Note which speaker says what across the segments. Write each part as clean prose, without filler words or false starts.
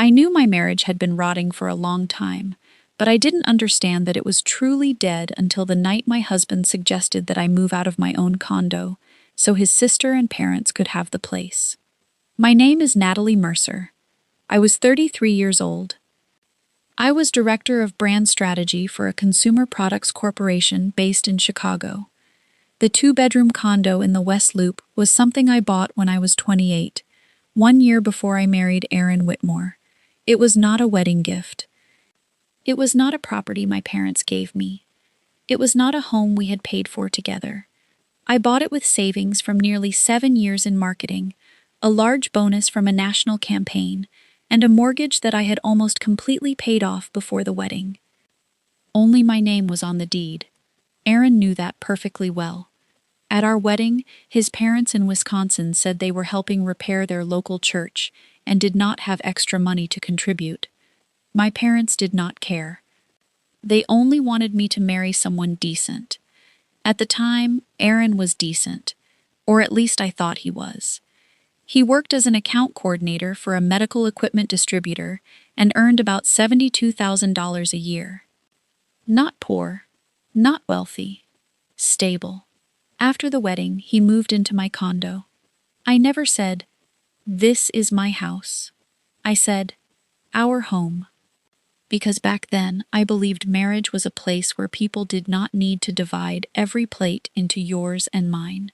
Speaker 1: I knew my marriage had been rotting for a long time, but I didn't understand that it was truly dead until the night my husband suggested that I move out of my own condo so his sister and parents could have the place. My name is Natalie Mercer. I was 33 years old. I was director of brand strategy for a consumer products corporation based in Chicago. The two-bedroom condo in the West Loop was something I bought when I was 28, 1 year before I married Aaron Whitmore. It was not a wedding gift. It was not a property my parents gave me. It was not a home we had paid for together. I bought it with savings from nearly 7 years in marketing, a large bonus from a national campaign, and a mortgage that I had almost completely paid off before the wedding. Only my name was on the deed. Aaron knew that perfectly well. At our wedding, his parents in Wisconsin said they were helping repair their local church and did not have extra money to contribute. My parents did not care. They only wanted me to marry someone decent. At the time, Aaron was decent, or at least I thought he was. He worked as an account coordinator for a medical equipment distributor and earned about $72,000 a year. Not poor, not wealthy, stable. After the wedding, he moved into my condo. I never said, "This is my house." I said, "Our home." Because back then, I believed marriage was a place where people did not need to divide every plate into yours and mine.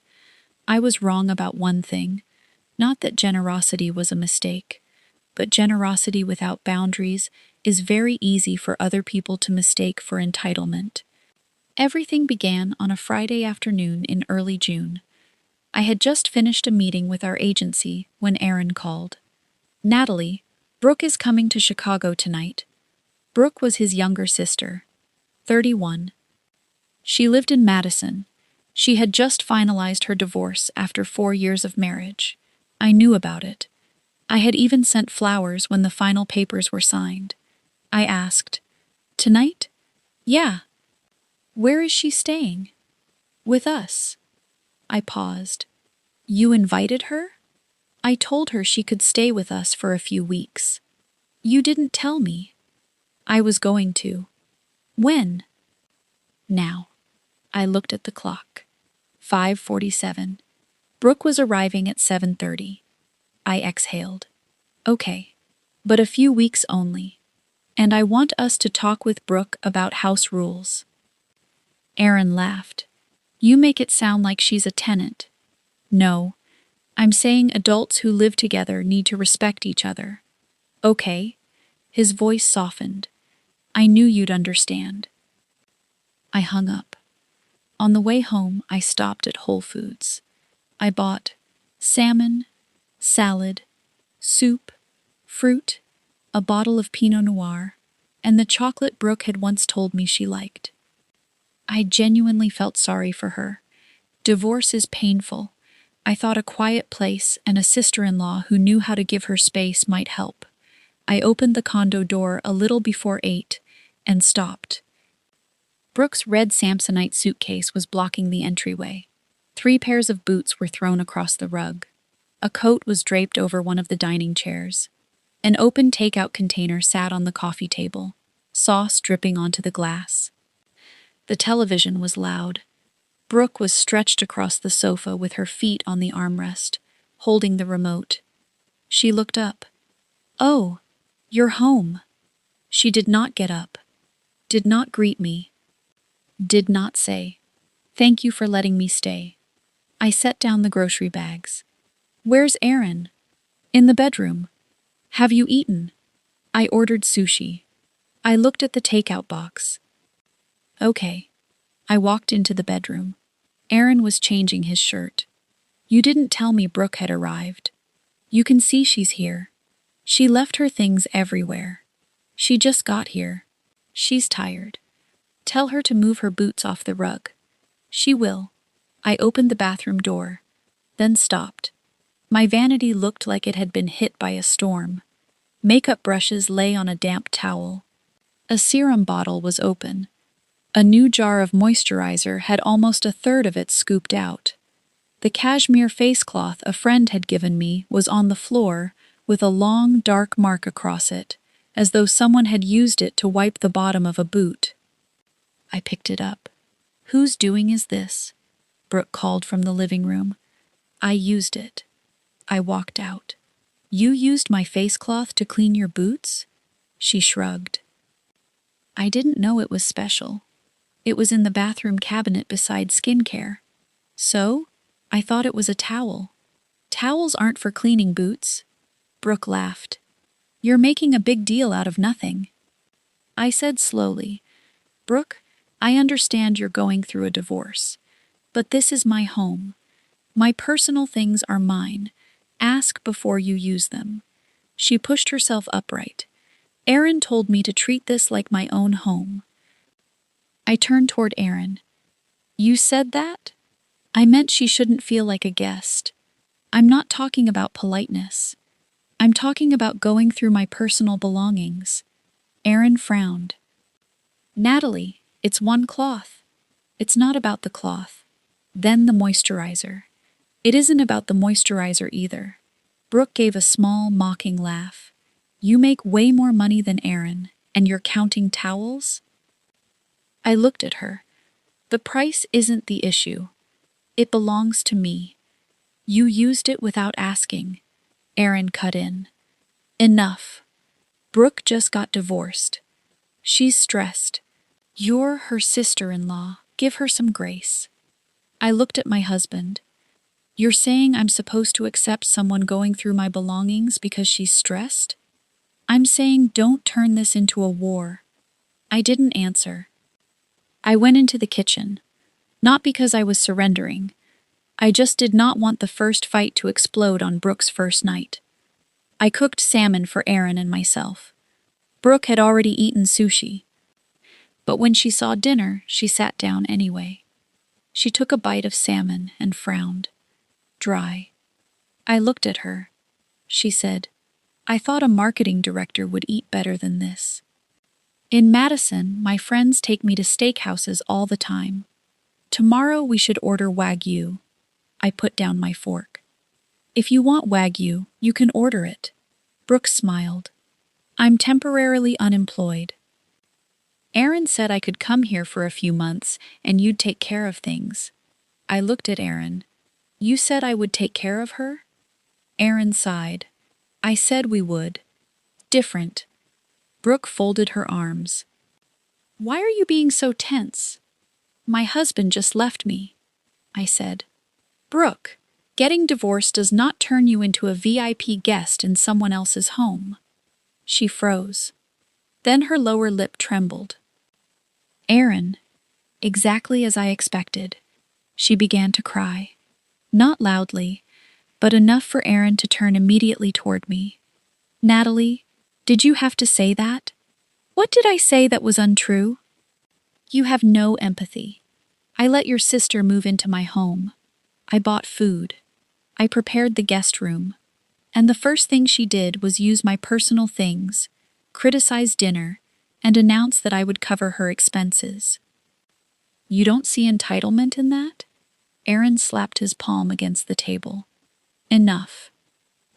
Speaker 1: I was wrong about one thing. Not that generosity was a mistake, but generosity without boundaries is very easy for other people to mistake for entitlement. Everything began on a Friday afternoon in early June. I had just finished a meeting with our agency when Aaron called. "Natalie, Brooke is coming to Chicago tonight." Brooke was his younger sister, 31. She lived in Madison. She had just finalized her divorce after 4 years of marriage. I knew about it. I had even sent flowers when the final papers were signed. I asked, "Tonight?" "Yeah." "Where is she staying?" "With us." I paused. "You invited her?" "I told her she could stay with us for a few weeks." "You didn't tell me." "I was going to." "When?" "Now." I looked at the clock. 5:47. Brooke was arriving at 7:30. I exhaled. "Okay. But a few weeks only. And I want us to talk with Brooke about house rules." Aaron laughed. "You make it sound like she's a tenant." "No. I'm saying adults who live together need to respect each other." "Okay." His voice softened. "I knew you'd understand." I hung up. On the way home, I stopped at Whole Foods. I bought salmon, salad, soup, fruit, a bottle of Pinot Noir, and the chocolate Brooke had once told me she liked. I genuinely felt sorry for her. Divorce is painful. I thought a quiet place and a sister-in-law who knew how to give her space might help. I opened the condo door a little before 8 and stopped. Brooke's red Samsonite suitcase was blocking the entryway. 3 pairs of boots were thrown across the rug. A coat was draped over one of the dining chairs. An open takeout container sat on the coffee table, sauce dripping onto the glass. The television was loud. Brooke was stretched across the sofa with her feet on the armrest, holding the remote. She looked up. "Oh, you're home." She did not get up, did not greet me, did not say, "Thank you for letting me stay." I set down the grocery bags. "Where's Aaron?" "In the bedroom." "Have you eaten?" "I ordered sushi." I looked at the takeout box. "Okay." I walked into the bedroom. Aaron was changing his shirt. "You didn't tell me Brooke had arrived." "You can see she's here. She left her things everywhere. She just got here. She's tired. Tell her to move her boots off the rug." "She will." I opened the bathroom door, then stopped. My vanity looked like it had been hit by a storm. Makeup brushes lay on a damp towel. A serum bottle was open. A new jar of moisturizer had almost a third of it scooped out. The cashmere face cloth a friend had given me was on the floor, with a long, dark mark across it, as though someone had used it to wipe the bottom of a boot. I picked it up. "Whose doing is this?" Brooke called from the living room. "I used it." I walked out. "You used my face cloth to clean your boots?" She shrugged. "I didn't know it was special. It was in the bathroom cabinet beside skincare. So, I thought it was a towel. Towels aren't for cleaning boots." Brooke laughed. "You're making a big deal out of nothing." I said slowly, "Brooke, I understand you're going through a divorce. But this is my home. My personal things are mine. Ask before you use them." She pushed herself upright. "Aaron told me to treat this like my own home." I turned toward Aaron. "You said that?" "I meant she shouldn't feel like a guest. I'm not talking about politeness. I'm talking about going through my personal belongings." Aaron frowned. "Natalie, it's one cloth." "It's not about the cloth." Then the moisturizer. "It isn't about the moisturizer either." Brooke gave a small, mocking laugh. "You make way more money than Aaron, and you're counting towels?" I looked at her. "The price isn't the issue. It belongs to me." "You used it without asking." Aaron cut in. "Enough. Brooke just got divorced. She's stressed. You're her sister-in-law. Give her some grace." I looked at my husband. "You're saying I'm supposed to accept someone going through my belongings because she's stressed?" "I'm saying don't turn this into a war." I didn't answer. I went into the kitchen. Not because I was surrendering. I just did not want the first fight to explode on Brooke's first night. I cooked salmon for Aaron and myself. Brooke had already eaten sushi. But when she saw dinner, she sat down anyway. She took a bite of salmon and frowned. Dry. I looked at her. She said, "I thought a marketing director would eat better than this. In Madison, my friends take me to steakhouses all the time. Tomorrow we should order Wagyu." I put down my fork. "If you want Wagyu, you can order it." Brooke smiled. "I'm temporarily unemployed." "Aaron said I could come here for a few months and you'd take care of things." I looked at Aaron. "You said I would take care of her?" Aaron sighed. "I said we would. Different." Brooke folded her arms. "Why are you being so tense?" "My husband just left me," I said. "Brooke, getting divorced does not turn you into a VIP guest in someone else's home." She froze. Then her lower lip trembled. "Aaron," exactly as I expected. She began to cry. Not loudly, but enough for Aaron to turn immediately toward me. "Natalie, did you have to say that?" "What did I say that was untrue?" "You have no empathy. I let your sister move into my home. I bought food. I prepared the guest room. And the first thing she did was use my personal things, criticize dinner, and announce that I would cover her expenses." "You don't see entitlement in that?" Aaron slapped his palm against the table. "Enough.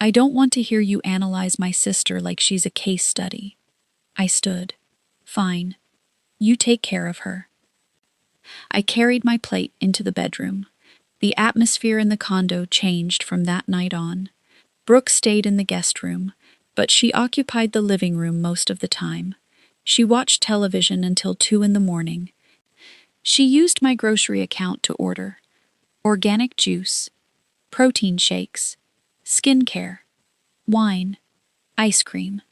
Speaker 1: I don't want to hear you analyze my sister like she's a case study." I stood. "Fine. You take care of her." I carried my plate into the bedroom. The atmosphere in the condo changed from that night on. Brooke stayed in the guest room, but she occupied the living room most of the time. She watched television until 2 in the morning. She used my grocery account to order organic juice, protein shakes, skincare, wine, ice cream.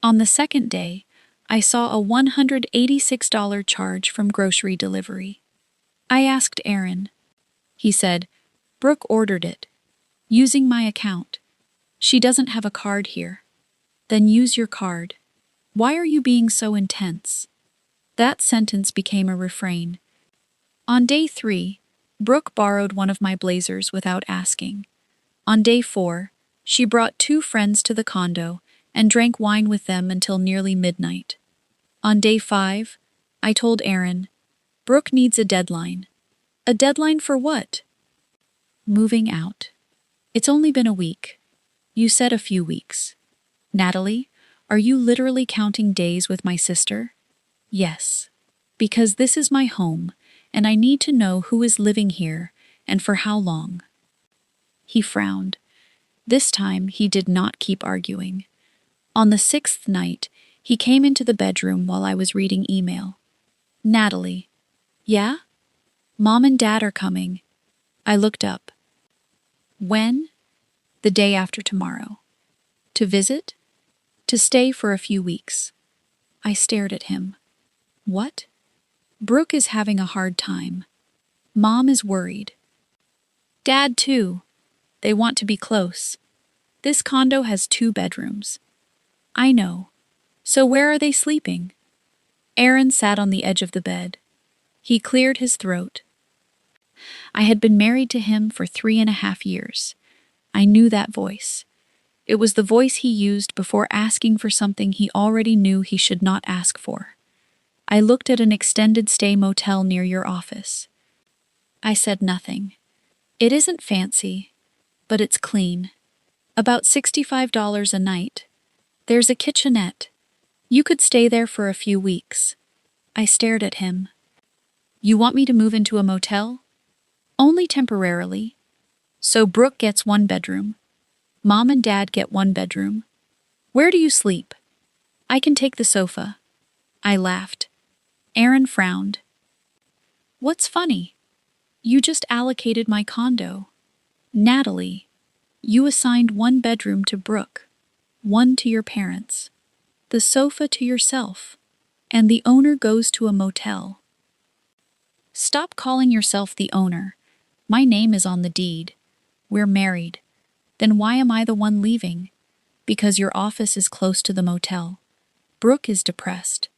Speaker 1: On the second day, I saw a $186 charge from grocery delivery. I asked Aaron. He said, "Brooke ordered it, using my account. She doesn't have a card here." "Then use your card." "Why are you being so intense?" That sentence became a refrain. On day 3, Brooke borrowed one of my blazers without asking. On day 4, she brought 2 friends to the condo and drank wine with them until nearly midnight. On day 5, I told Aaron, "Brooke needs a deadline." "A deadline for what?" "Moving out. It's only been a week." "You said a few weeks." Natalie, are you literally counting days with my sister? Yes. Because this is my home, and I need to know who is living here and for how long. He frowned. This time he did not keep arguing. On the sixth night, he came into the bedroom while I was reading email. Natalie. Yeah? Mom and Dad are coming. I looked up. When? The day after tomorrow. To visit? To stay for a few weeks. I stared at him. What? Brooke is having a hard time. Mom is worried. Dad, too. They want to be close. This condo has 2 bedrooms. I know. So where are they sleeping? Aaron sat on the edge of the bed. He cleared his throat. I had been married to him for 3.5 years. I knew that voice. It was the voice he used before asking for something he already knew he should not ask for. I looked at an extended stay motel near your office. I said nothing. It isn't fancy, but it's clean. About $65 a night. There's a kitchenette. You could stay there for a few weeks. I stared at him. You want me to move into a motel? Only temporarily. So Brooke gets 1 bedroom. Mom and Dad get 1 bedroom. Where do you sleep? I can take the sofa. I laughed. Aaron frowned. What's funny? You just allocated my condo. Natalie, you assigned 1 bedroom to Brooke, 1 to your parents, the sofa to yourself, and the owner goes to a motel. Stop calling yourself the owner. My name is on the deed. We're married. Then why am I the one leaving? Because your office is close to the motel. Brooke is depressed.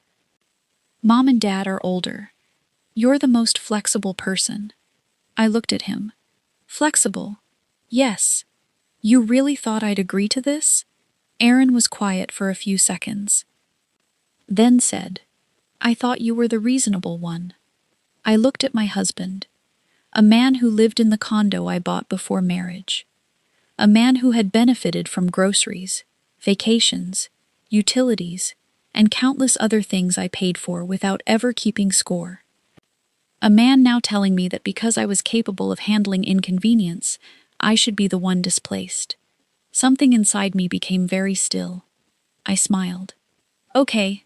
Speaker 1: Mom and Dad are older. You're the most flexible person. I looked at him. Flexible? Yes. You really thought I'd agree to this? Aaron was quiet for a few seconds. Then said, I thought you were the reasonable one. I looked at my husband, a man who lived in the condo I bought before marriage, a man who had benefited from groceries, vacations, utilities, and countless other things I paid for without ever keeping score. A man now telling me that because I was capable of handling inconvenience, I should be the one displaced. Something inside me became very still. I smiled. Okay.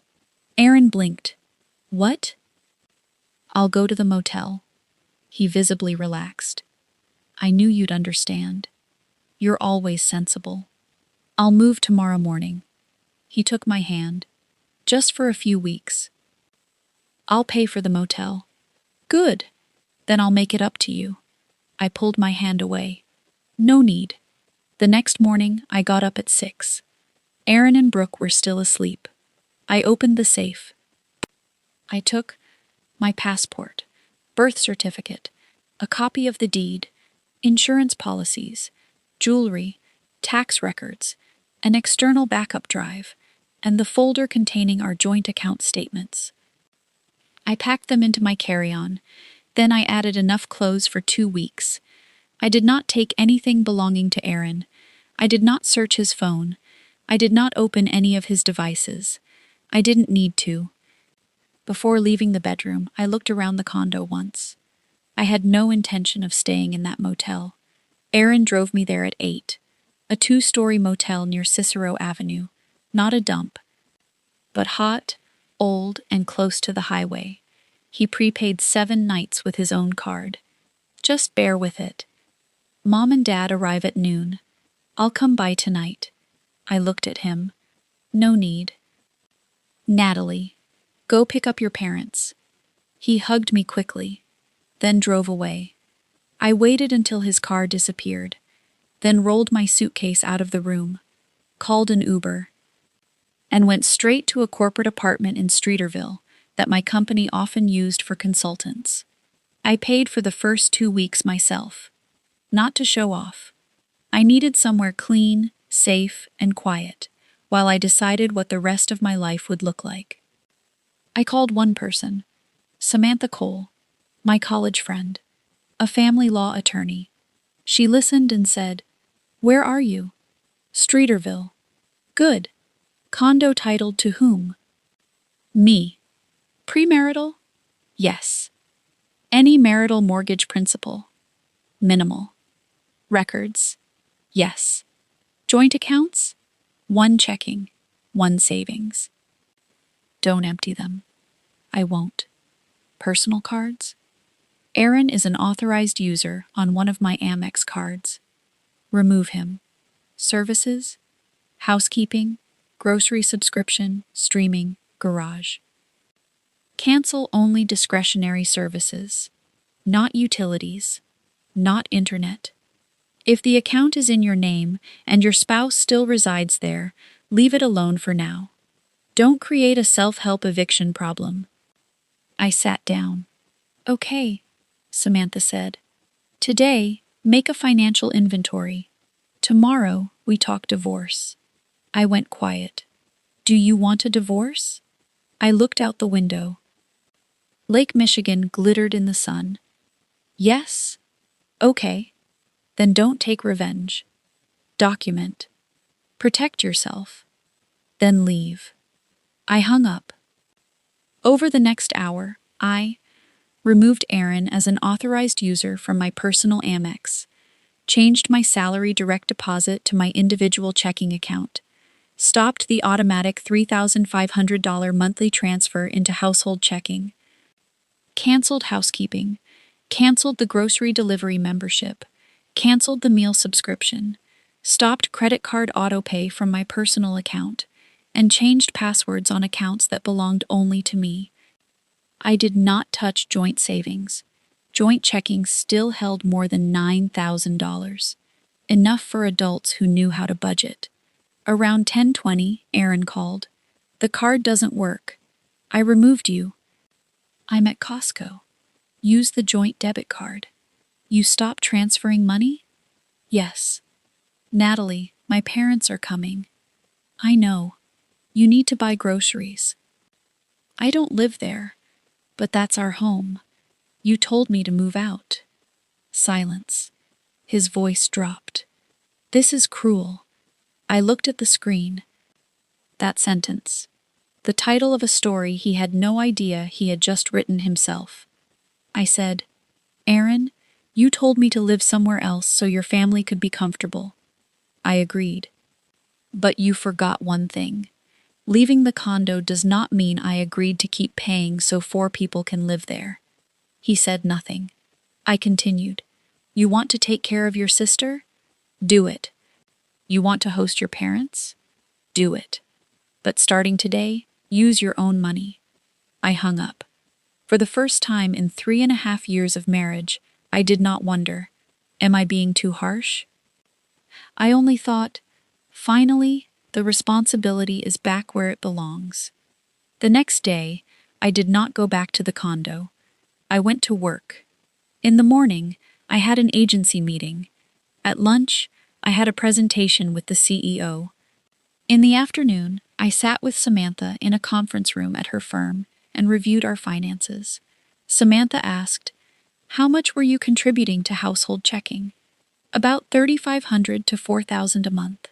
Speaker 1: Aaron blinked. What? I'll go to the motel. He visibly relaxed. I knew you'd understand. You're always sensible. I'll move tomorrow morning. He took my hand. Just for a few weeks. I'll pay for the motel. Good. Then I'll make it up to you. I pulled my hand away. No need. The next morning, I got up at 6. Aaron and Brooke were still asleep. I opened the safe. I took my passport, birth certificate, a copy of the deed, insurance policies, jewelry, tax records, an external backup drive, and the folder containing our joint account statements. I packed them into my carry-on. Then I added enough clothes for 2 weeks. I did not take anything belonging to Aaron. I did not search his phone. I did not open any of his devices. I didn't need to. Before leaving the bedroom, I looked around the condo once. I had no intention of staying in that motel. Aaron drove me there at 8. A 2-story motel near Cicero Avenue. Not a dump. But hot, old, and close to the highway. He prepaid 7 nights with his own card. Just bear with it. Mom and Dad arrive at noon. I'll come by tonight. I looked at him. No need. Natalie, go pick up your parents. He hugged me quickly, then drove away. I waited until his car disappeared, then rolled my suitcase out of the room, called an Uber, and went straight to a corporate apartment in Streeterville that my company often used for consultants. I paid for the first 2 weeks myself. Not to show off. I needed somewhere clean, safe, and quiet, while I decided what the rest of my life would look like. I called one person, Samantha Cole, my college friend, a family law attorney. She listened and said, "Where are you?" "Streeterville." "Good. Condo titled to whom? Me. Premarital? Yes. Any marital mortgage principal? Minimal. Records? Yes. Joint accounts? One checking, one savings. Don't empty them. I won't. Personal cards? Aaron is an authorized user on one of my Amex cards. Remove him. Services? Housekeeping, grocery subscription, streaming, garage. Cancel only discretionary services. Not utilities. Not internet. If the account is in your name and your spouse still resides there, leave it alone for now. Don't create a self-help eviction problem. I sat down. Okay, Samantha said. Today, make a financial inventory. Tomorrow, we talk divorce. I went quiet. Do you want a divorce? I looked out the window. Lake Michigan glittered in the sun. Yes? Okay. Then don't take revenge. Document. Protect yourself. Then leave. I hung up. Over the next hour, I removed Aaron as an authorized user from my personal Amex, changed my salary direct deposit to my individual checking account, stopped the automatic $3,500 monthly transfer into household checking, canceled housekeeping, canceled the grocery delivery membership, canceled the meal subscription, stopped credit card autopay from my personal account, and changed passwords on accounts that belonged only to me. I did not touch joint savings. Joint checking still held more than $9,000, enough for adults who knew how to budget. Around 10:20, Aaron called. The card doesn't work. I removed you. I'm at Costco. Use the joint debit card. You stopped transferring money? Yes. Natalie, my parents are coming. I know. You need to buy groceries. I don't live there, but that's our home. You told me to move out. Silence. His voice dropped. This is cruel. I looked at the screen. That sentence. The title of a story he had no idea he had just written himself. I said, Aaron, you told me to live somewhere else so your family could be comfortable. I agreed. But you forgot one thing. Leaving the condo does not mean I agreed to keep paying so 4 people can live there. He said nothing. I continued. You want to take care of your sister? Do it. You want to host your parents? Do it. But starting today, use your own money. I hung up. For the first time in 3.5 years of marriage, I did not wonder, am I being too harsh? I only thought, finally, the responsibility is back where it belongs. The next day, I did not go back to the condo. I went to work. In the morning, I had an agency meeting. At lunch, I had a presentation with the CEO. In the afternoon, I sat with Samantha in a conference room at her firm and reviewed our finances. Samantha asked, how much were you contributing to household checking? About $3,500 to $4,000 a month.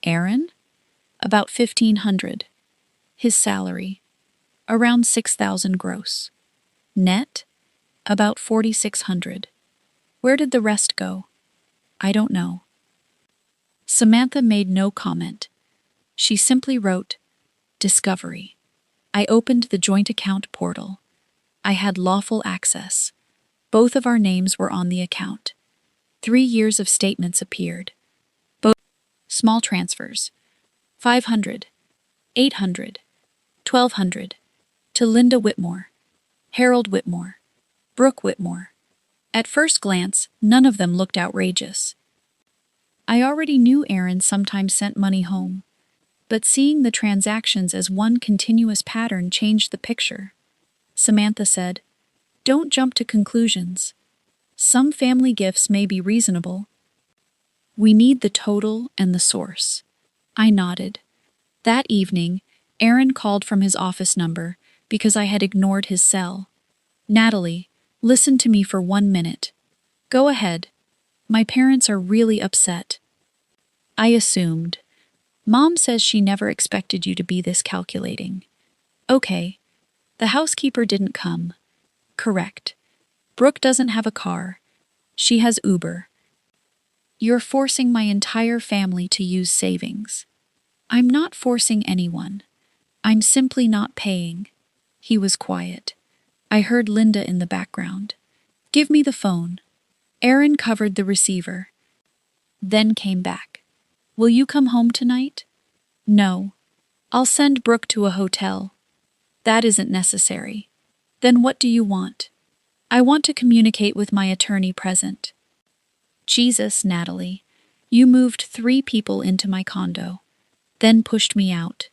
Speaker 1: Aaron? About $1,500. His salary? Around $6,000 gross. Net? About $4,600. Where did the rest go? I don't know. Samantha made no comment. She simply wrote, Discovery. I opened the joint account portal. I had lawful access. Both of our names were on the account. 3 years of statements appeared. Both small transfers. 500, 800, 1,200. To Linda Whitmore, Harold Whitmore, Brooke Whitmore. At first glance, none of them looked outrageous. I already knew Aaron sometimes sent money home, but seeing the transactions as one continuous pattern changed the picture. Samantha said, Don't jump to conclusions. Some family gifts may be reasonable. We need the total and the source. I nodded. That evening, Aaron called from his office number because I had ignored his cell. Natalie, listen to me for 1 minute. Go ahead. My parents are really upset. I assumed. Mom says she never expected you to be this calculating. Okay. The housekeeper didn't come. Correct. Brooke doesn't have a car. She has Uber. You're forcing my entire family to use savings. I'm not forcing anyone. I'm simply not paying. He was quiet. I heard Linda in the background. Give me the phone. Aaron covered the receiver. Then came back. Will you come home tonight? No. I'll send Brooke to a hotel. That isn't necessary. Then what do you want? I want to communicate with my attorney present. Jesus, Natalie. You moved 3 people into my condo, then pushed me out.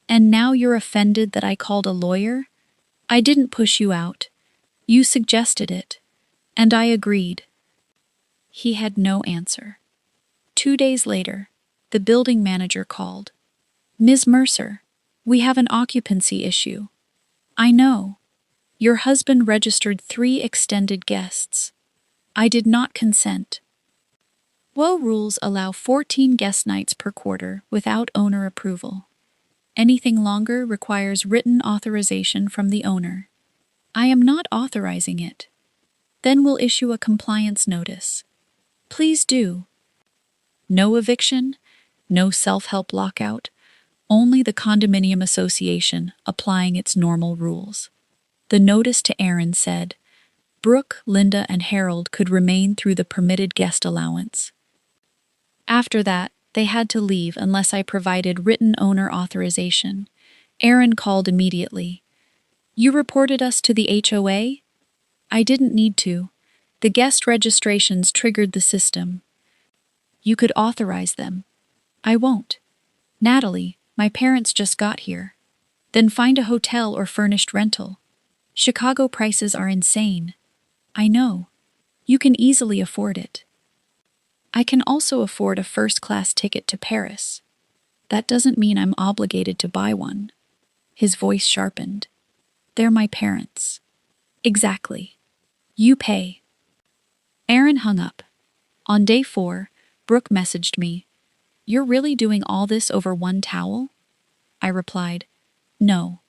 Speaker 1: And now you're offended that I called a lawyer? I didn't push you out. You suggested it. And I agreed. He had no answer. 2 days later, the building manager called. Ms. Mercer, we have an occupancy issue. I know. Your husband registered 3 extended guests. I did not consent. WO rules allow 14 guest nights per quarter without owner approval. Anything longer requires written authorization from the owner. I am not authorizing it. Then we'll issue a compliance notice. Please do. No eviction, no self-help lockout, only the condominium association applying its normal rules. The notice to Aaron said, Brooke, Linda, and Harold could remain through the permitted guest allowance. After that, they had to leave unless I provided written owner authorization. Aaron called immediately. You reported us to the HOA? I didn't need to. The guest registrations triggered the system. You could authorize them. I won't. Natalie, my parents just got here. Then find a hotel or furnished rental. Chicago prices are insane. I know. You can easily afford it. I can also afford a first-class ticket to Paris. That doesn't mean I'm obligated to buy one. His voice sharpened. They're my parents. Exactly. You pay. Aaron hung up. On day 4, Brooke messaged me. You're really doing all this over one towel? I replied, No.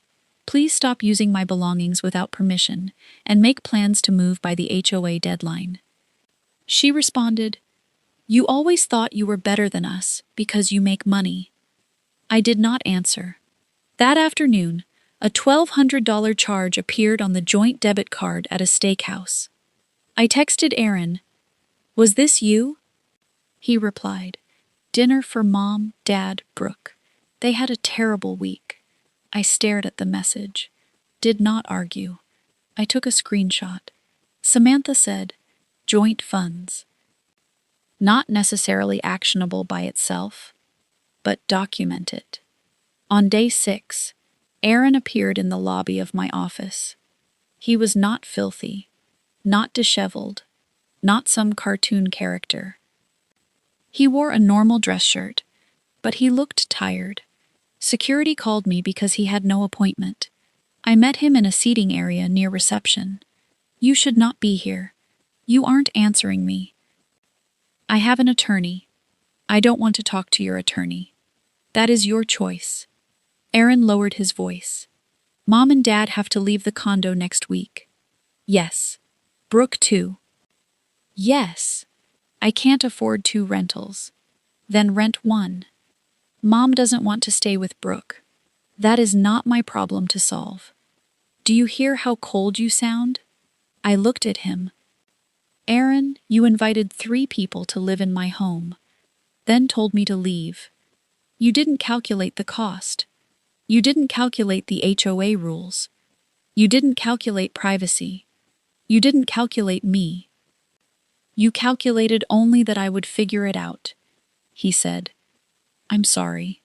Speaker 1: Please stop using my belongings without permission and make plans to move by the HOA deadline. She responded, You always thought you were better than us because you make money. I did not answer. That afternoon, a $1,200 charge appeared on the joint debit card at a steakhouse. I texted Aaron, Was this you? He replied, Dinner for Mom, Dad, Brooke. They had a terrible week. I stared at the message. Did not argue. I took a screenshot. Samantha said, Joint funds. Not necessarily actionable by itself, but document it. On day 6, Aaron appeared in the lobby of my office. He was not filthy, not disheveled, not some cartoon character. He wore a normal dress shirt, but he looked tired. Security called me because he had no appointment. I met him in a seating area near reception. You should not be here. You aren't answering me. I have an attorney. I don't want to talk to your attorney. That is your choice. Aaron lowered his voice. Mom and Dad have to leave the condo next week. Yes. Brooke too. Yes. I can't afford 2 rentals. Then rent 1. Mom doesn't want to stay with Brooke. That is not my problem to solve. Do you hear how cold you sound? I looked at him. Aaron, you invited 3 people to live in my home, then told me to leave. You didn't calculate the cost. You didn't calculate the HOA rules. You didn't calculate privacy. You didn't calculate me. You calculated only that I would figure it out, he said. I'm sorry.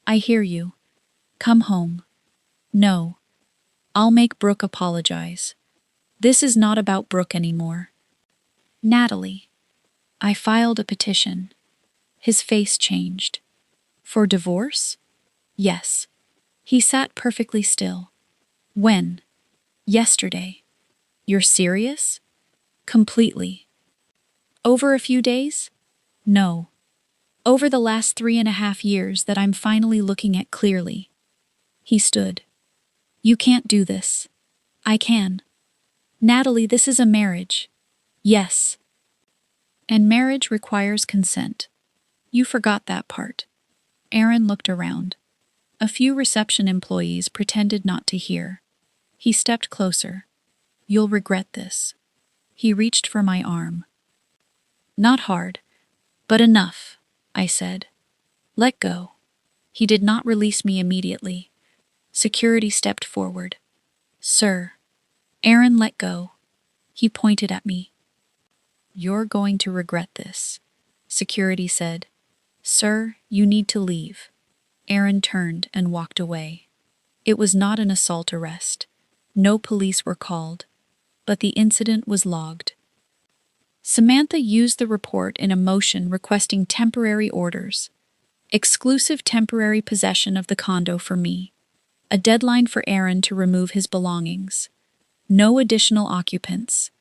Speaker 1: I hear you. Come home. No. I'll make Brooke apologize. This is not about Brooke anymore. Natalie. I filed a petition. His face changed. For divorce? Yes. He sat perfectly still. When? Yesterday. You're serious? Completely. Over a few days? No. Over the last 3.5 years that I'm finally looking at clearly. He stood. You can't do this. I can. Natalie, this is a marriage. Yes. And marriage requires consent. You forgot that part. Aaron looked around. A few reception employees pretended not to hear. He stepped closer. You'll regret this. He reached for my arm. Not hard, but enough, I said. Let go. He did not release me immediately. Security stepped forward. Sir. Aaron let go. He pointed at me. You're going to regret this, security said. Sir, you need to leave. Aaron turned and walked away. It was not an assault arrest. No police were called, but the incident was logged. Samantha used the report in a motion requesting temporary orders. Exclusive temporary possession of the condo for me. A deadline for Aaron to remove his belongings. No additional occupants.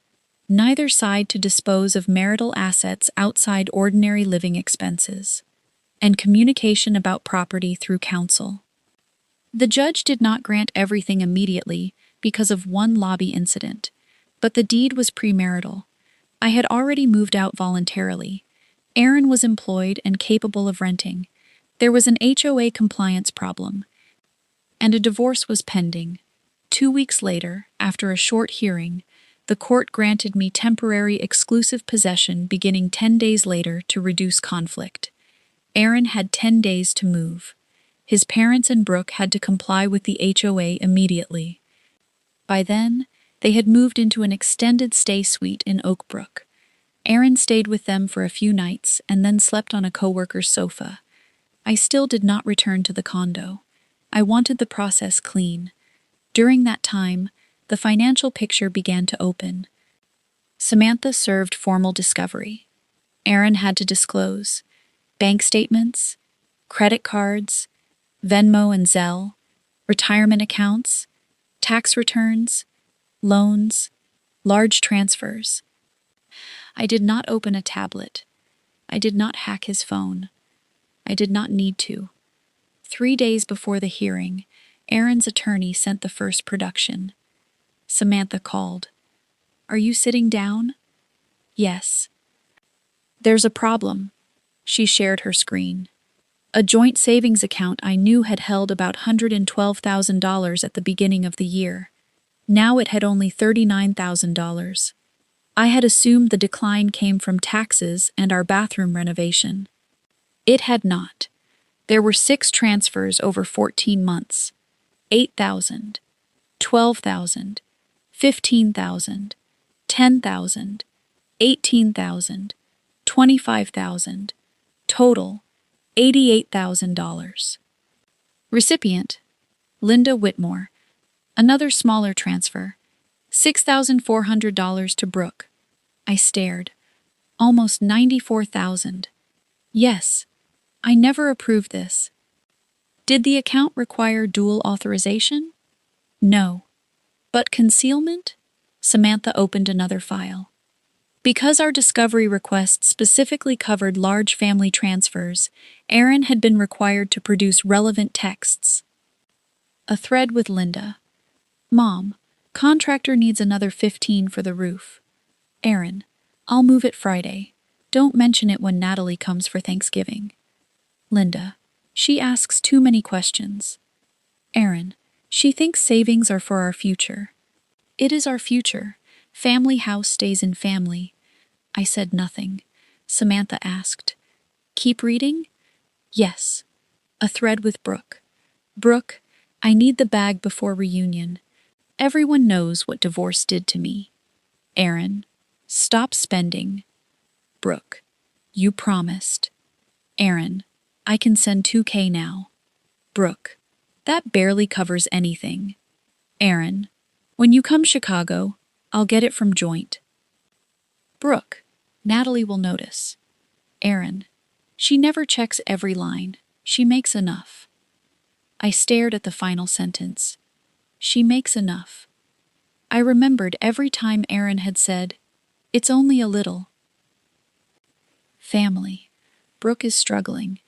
Speaker 1: Neither side to dispose of marital assets outside ordinary living expenses. And communication about property through counsel. The judge did not grant everything immediately because of one lobby incident, but the deed was premarital. I had already moved out voluntarily. Aaron was employed and capable of renting. There was an HOA compliance problem, and a divorce was pending. 2 weeks later, after a short hearing, the court granted me temporary exclusive possession beginning 10 days later to reduce conflict. Aaron had 10 days to move. His parents and Brooke had to comply with the HOA immediately. By then, they had moved into an extended stay suite in Oak Brook. Aaron stayed with them for a few nights and then slept on a coworker's sofa. I still did not return to the condo. I wanted the process clean. During that time, the financial picture began to open. Samantha served formal discovery. Aaron had to disclose bank statements, credit cards, Venmo and Zelle, retirement accounts, tax returns, loans, large transfers. I did not open a tablet. I did not hack his phone. I did not need to. 3 days before the hearing, Aaron's attorney sent the first production. Samantha called. Are you sitting down? Yes. There's a problem. She shared her screen. A joint savings account I knew had held about $112,000 at the beginning of the year. Now it had only $39,000. I had assumed the decline came from taxes and our bathroom renovation. It had not. There were 6 transfers over 14 months. 8,000, 12,000, 15,000, 10,000, 18,000, 25,000. Total, $88,000. Recipient, Linda Whitmore. Another smaller transfer, $6,400 to Brooke. I stared. Almost $94,000. Yes, I never approved this. Did the account require dual authorization? No. But concealment? Samantha opened another file. Because our discovery request specifically covered large family transfers, Aaron had been required to produce relevant texts. A thread with Linda. Mom, contractor needs another 15 for the roof. Aaron, I'll move it Friday. Don't mention it when Natalie comes for Thanksgiving. Linda, she asks too many questions. Aaron, she thinks savings are for our future. It is our future. Family house stays in family. I said nothing. Samantha asked. Keep reading? Yes. A thread with Brooke. Brooke, I need the bag before reunion. Everyone knows what divorce did to me. Aaron, stop spending. Brooke, you promised. Aaron, I can send $2,000 now. Brooke, that barely covers anything. Aaron, when you come Chicago, I'll get it from Joint. Brooke, Natalie will notice. Aaron, she never checks every line. She makes enough. I stared at the final sentence. She makes enough. I remembered every time Aaron had said, it's only a little. Family. Brooke is struggling.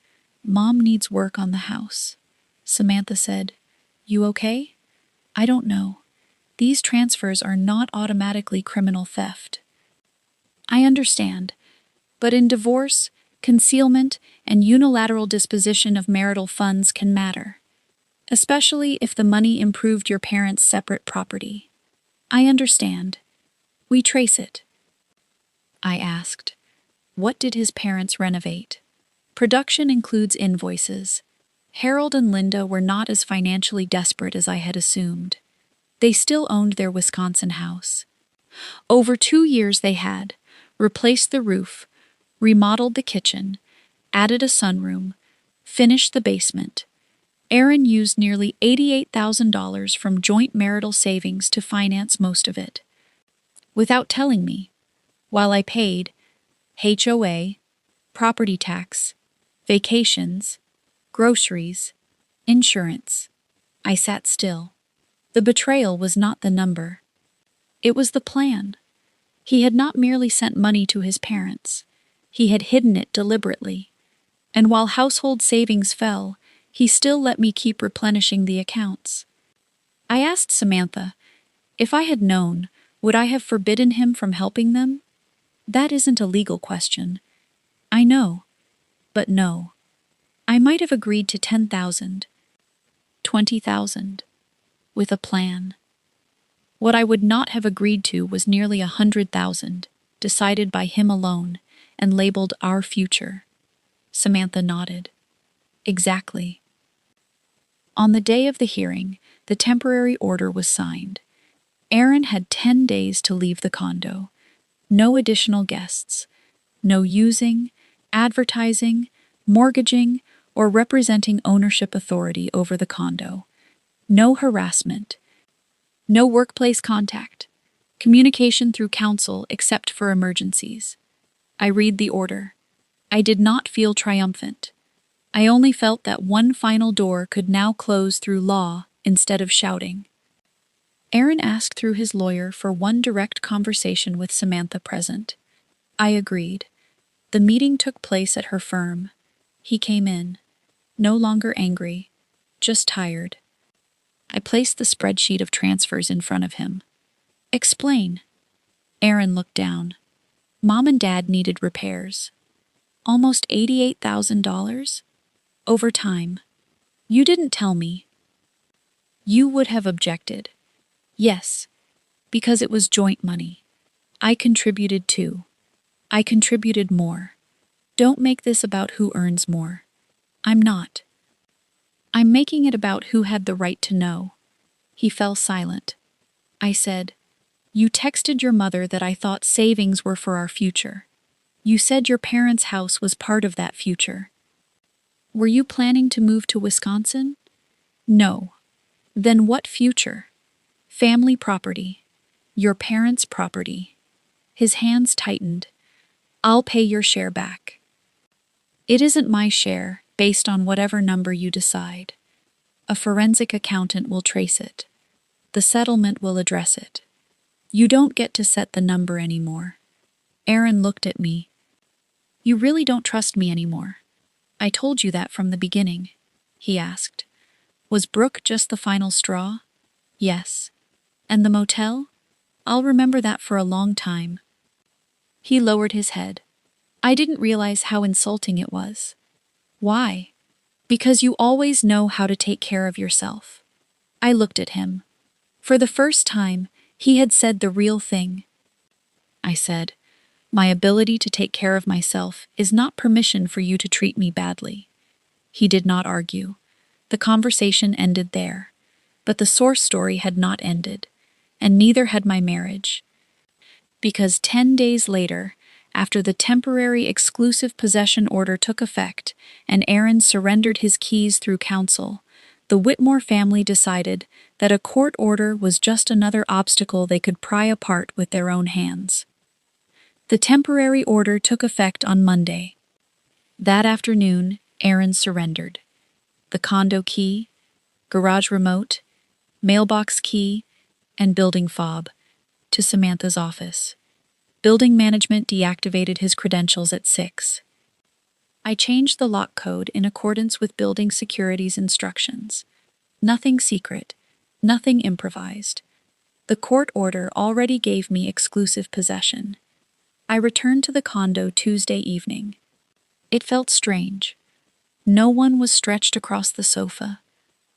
Speaker 1: Mom needs work on the house. Samantha said, You okay? I don't know. These transfers are not automatically criminal theft. I understand, but in divorce, concealment and unilateral disposition of marital funds can matter, especially if the money improved your parents' separate property. I understand. We trace it. I asked, What did his parents renovate? Production includes invoices. Harold and Linda were not as financially desperate as I had assumed. They still owned their Wisconsin house. Over 2 years they had replaced the roof, remodeled the kitchen, added a sunroom, finished the basement. Aaron used nearly $88,000 from joint marital savings to finance most of it. Without telling me, while I paid HOA, property tax, vacations, groceries, insurance, I sat still. The betrayal was not the number. It was the plan. He had not merely sent money to his parents. He had hidden it deliberately. And while household savings fell, he still let me keep replenishing the accounts. I asked Samantha, if I had known, would I have forbidden him from helping them? That isn't a legal question. I know. But no. I might have agreed to 10,000, 20,000, with a plan. What I would not have agreed to was nearly 100,000, decided by him alone, and labeled our future. Samantha nodded. Exactly. On the day of the hearing, the temporary order was signed. Aaron had 10 days to leave the condo. No additional guests. No using, advertising, mortgaging, or representing ownership authority over the condo. No harassment. No workplace contact. Communication through counsel except for emergencies. I read the order. I did not feel triumphant. I only felt that one final door could now close through law instead of shouting. Aaron asked through his lawyer for one direct conversation with Samantha present. I agreed. The meeting took place at her firm. He came in, no longer angry, just tired. I placed the spreadsheet of transfers in front of him. Explain. Aaron looked down. Mom and Dad needed repairs. Almost $88,000? Over time. You didn't tell me. You would have objected. Yes, because it was joint money. I contributed too. I contributed more. Don't make this about who earns more. I'm not. I'm making it about who had the right to know. He fell silent. I said, You texted your mother that I thought savings were for our future. You said your parents' house was part of that future. Were you planning to move to Wisconsin? No. Then what future? Family property. Your parents' property. His hands tightened. I'll pay your share back. It isn't my share, based on whatever number you decide. A forensic accountant will trace it. The settlement will address it. You don't get to set the number anymore. Aaron looked at me. You really don't trust me anymore. I told you that from the beginning, he asked. Was Brooke just the final straw? Yes. And the motel? I'll remember that for a long time. He lowered his head. I didn't realize how insulting it was. Why? Because you always know how to take care of yourself. I looked at him. For the first time, he had said the real thing. I said, My ability to take care of myself is not permission for you to treat me badly. He did not argue. The conversation ended there. But the source story had not ended, and neither had my marriage. Because 10 days later, after the temporary exclusive possession order took effect and Aaron surrendered his keys through counsel, the Whitmore family decided that a court order was just another obstacle they could pry apart with their own hands. The temporary order took effect on Monday. That afternoon, Aaron surrendered. The condo key, garage remote, mailbox key, and building fob to Samantha's office. Building management deactivated his credentials at 6. I changed the lock code in accordance with building security's instructions. Nothing secret, nothing improvised. The court order already gave me exclusive possession. I returned to the condo Tuesday evening. It felt strange. No one was stretched across the sofa.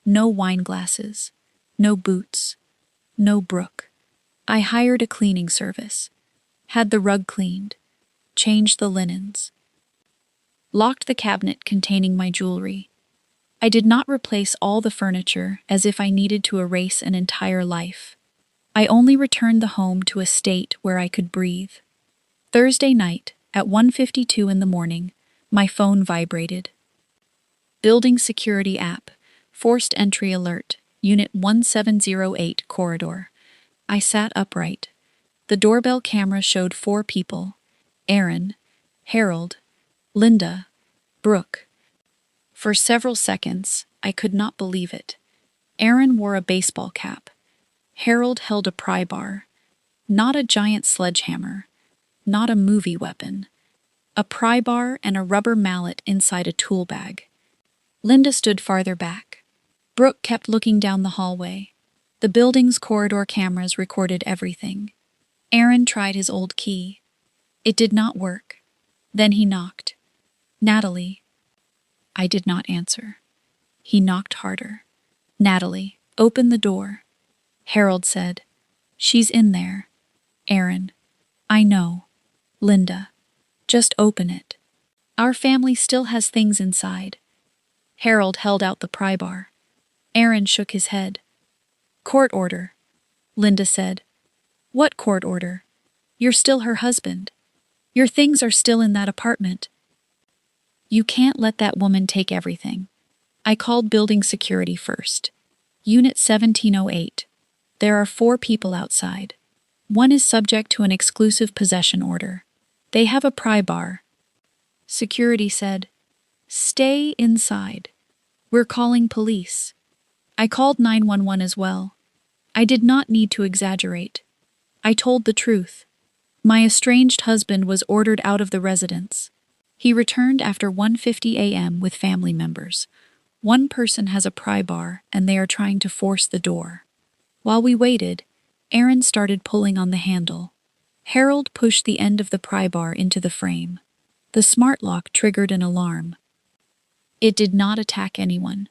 Speaker 1: No wine glasses. No boots. No Brooke. I hired a cleaning service. Had the rug cleaned. Changed the linens. Locked the cabinet containing my jewelry. I did not replace all the furniture as if I needed to erase an entire life. I only returned the home to a state where I could breathe. Thursday night, at 1:52 in the morning, my phone vibrated. Building security app. Forced entry alert. Unit 1708 corridor. I sat upright. The doorbell camera showed 4 people. Aaron, Harold, Linda, Brooke. For several seconds, I could not believe it. Aaron wore a baseball cap. Harold held a pry bar. Not a giant sledgehammer. Not a movie weapon. A pry bar and a rubber mallet inside a tool bag. Linda stood farther back. Brooke kept looking down the hallway. The building's corridor cameras recorded everything. Aaron tried his old key. It did not work. Then he knocked. Natalie. I did not answer. He knocked harder. Natalie, open the door. Harold said, She's in there. Aaron, I know. Linda, just open it. Our family still has things inside. Harold held out the pry bar. Aaron shook his head. Court order, Linda said. What court order? You're still her husband. Your things are still in that apartment. You can't let that woman take everything. I called building security first. Unit 1708. There are 4 people outside. One is subject to an exclusive possession order. They have a pry bar. Security said, Stay inside. We're calling police. I called 911 as well. I did not need to exaggerate. I told the truth. My estranged husband was ordered out of the residence. He returned after 1:50 a.m. with family members. One person has a pry bar and they are trying to force the door. While we waited, Aaron started pulling on the handle. Harold pushed the end of the pry bar into the frame. The smart lock triggered an alarm. It did not attack anyone.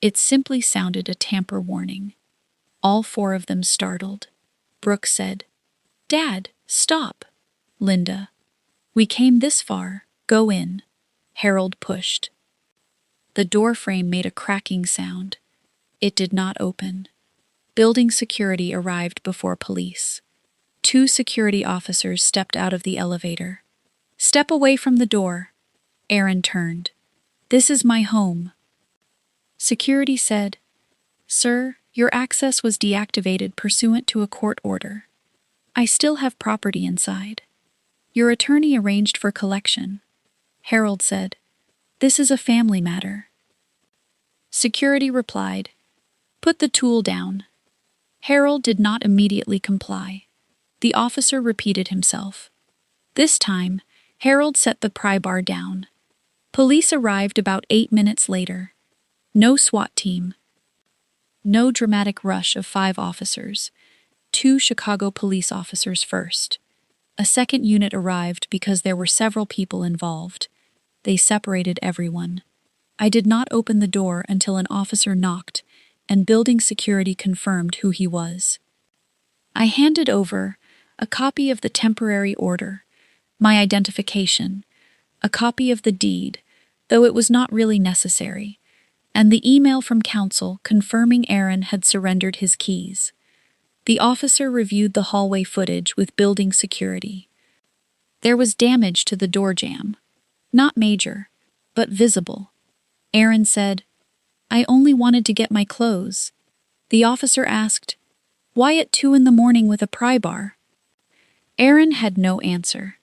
Speaker 1: It simply sounded a tamper warning. All 4 of them startled. Brooke said, Dad, stop. Linda, we came this far. Go in. Harold pushed. The door frame made a cracking sound. It did not open. Building security arrived before police. 2 security officers stepped out of the elevator. Step away from the door. Aaron turned. This is my home. Security said, Sir, your access was deactivated pursuant to a court order. I still have property inside. Your attorney arranged for collection. Harold said, This is a family matter. Security replied, Put the tool down. Harold did not immediately comply. The officer repeated himself. This time, Harold set the pry bar down. Police arrived about 8 minutes later. No SWAT team. No dramatic rush of 5 officers. 2 Chicago police officers first. A second unit arrived because there were several people involved. They separated everyone. I did not open the door until an officer knocked, and building security confirmed who he was. I handed over a copy of the temporary order, my identification, a copy of the deed, though it was not really necessary, and the email from counsel confirming Aaron had surrendered his keys. The officer reviewed the hallway footage with building security. There was damage to the door jamb. Not major, but visible. Aaron said, I only wanted to get my clothes. The officer asked, Why at 2 in the morning with a pry bar? Aaron had no answer.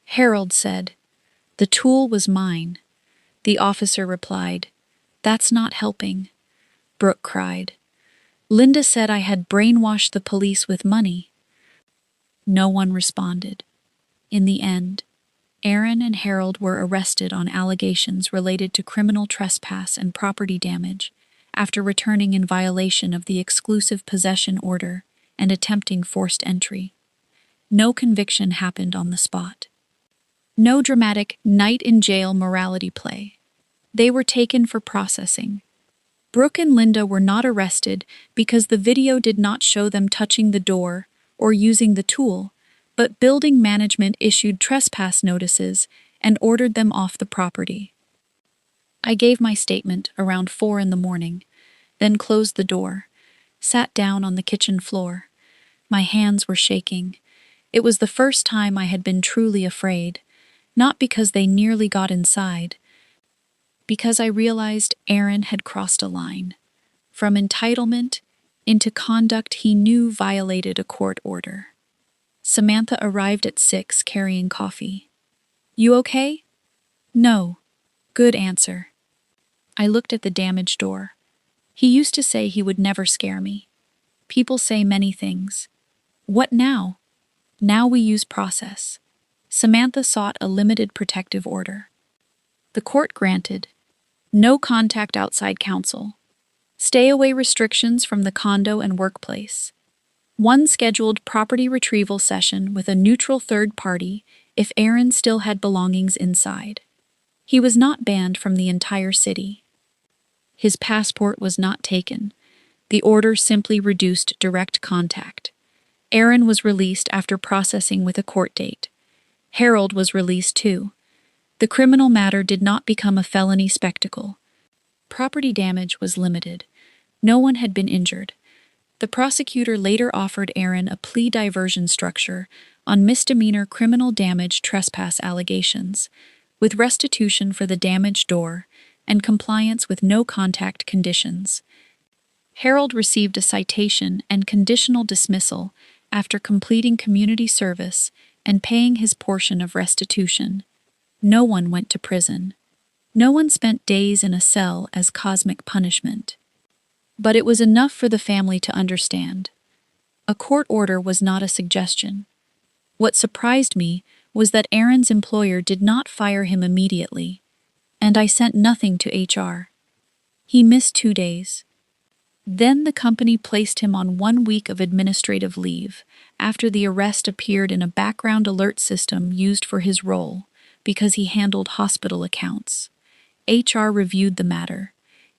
Speaker 1: Harold said, The tool was mine. The officer replied, That's not helping. Brooke cried. Linda said I had brainwashed the police with money. No one responded. In the end, Aaron and Harold were arrested on allegations related to criminal trespass and property damage after returning in violation of the exclusive possession order and attempting forced entry. No conviction happened on the spot. No dramatic night in jail morality play. They were taken for processing. Brooke and Linda were not arrested because the video did not show them touching the door or using the tool, but building management issued trespass notices and ordered them off the property. I gave my statement around 4 in the morning, then closed the door, sat down on the kitchen floor. My hands were shaking. It was the first time I had been truly afraid, not because they nearly got inside, because I realized Aaron had crossed a line, from entitlement into conduct he knew violated a court order. Samantha arrived at 6 carrying coffee. "You okay?" "No." "Good answer." I looked at the damaged door. He used to say he would never scare me. People say many things. What now? Now we use process. Samantha sought a limited protective order. The court granted. No contact outside counsel. Stay-away restrictions from the condo and workplace. One scheduled property retrieval session with a neutral third party if Aaron still had belongings inside. He was not banned from the entire city. His passport was not taken. The order simply reduced direct contact. Aaron was released after processing with a court date. Harold was released too. The criminal matter did not become a felony spectacle. Property damage was limited. No one had been injured. The prosecutor later offered Aaron a plea diversion structure on misdemeanor criminal damage trespass allegations, with restitution for the damaged door and compliance with no contact conditions. Harold received a citation and conditional dismissal after completing community service and paying his portion of restitution. No one went to prison. No one spent days in a cell as cosmic punishment. But it was enough for the family to understand. A court order was not a suggestion. What surprised me was that Aaron's employer did not fire him immediately, and I sent nothing to HR. He missed 2 days. Then the company placed him on 1 week of administrative leave after the arrest appeared in a background alert system used for his role because he handled hospital accounts. HR reviewed the matter.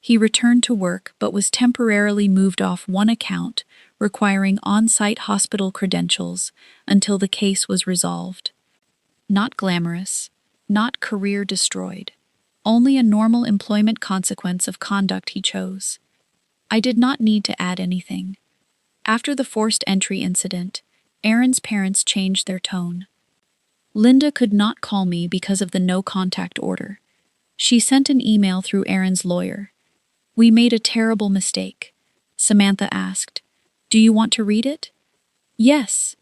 Speaker 1: He returned to work but was temporarily moved off one account, requiring on-site hospital credentials until the case was resolved. Not glamorous, not career destroyed, only a normal employment consequence of conduct he chose. I did not need to add anything. After the forced entry incident, Aaron's parents changed their tone. Linda could not call me because of the no-contact order. She sent an email through Aaron's lawyer. "We made a terrible mistake." Samantha asked, "Do you want to read it?" "Yes."